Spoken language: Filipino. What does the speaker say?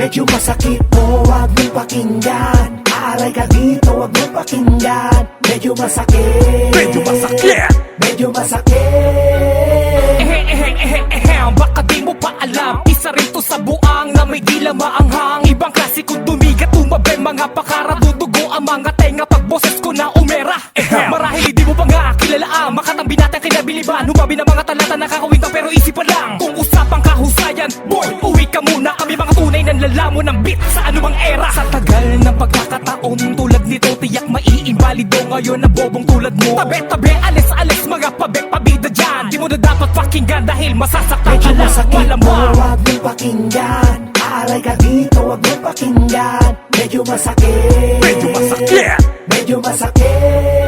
Medyo masakit mo, wag mong pakinggan. Aray ka dito, wag mong pakinggan. Medyo masakit, Medyo masakit. medyo masakit. Baka di mo pa alam, isa rin to sa buang na may dila maanghang. Ibang klase kung dumigat, tumabi mga pakara, dudugo ang mga tenga pag boses ko na umera. Marahil hindi mo pa nga kilala ang makatambi natin kinabiliban. Humabi na mga talata nakakawintang pero isipan lang. Kung usapang kahusayan, boy, uwi ka muna. Kami mga tunay na lalamon ng beat sa anumang era. Sa tagal ng pagkakataon tulad nito, tiyak maiimbalido ngayon na bobong tulad mo. Tabi-tabi, alis-alis, mga pabek-pabida dyan. Di mo na dapat pakinggan dahil masasaktan Medyo ka lang. masakit mo, Malamang wag mong pakinggan. Aray ka dito, wag mong pakinggan. Medyo masakit, Medyo masakit. medyo masakit.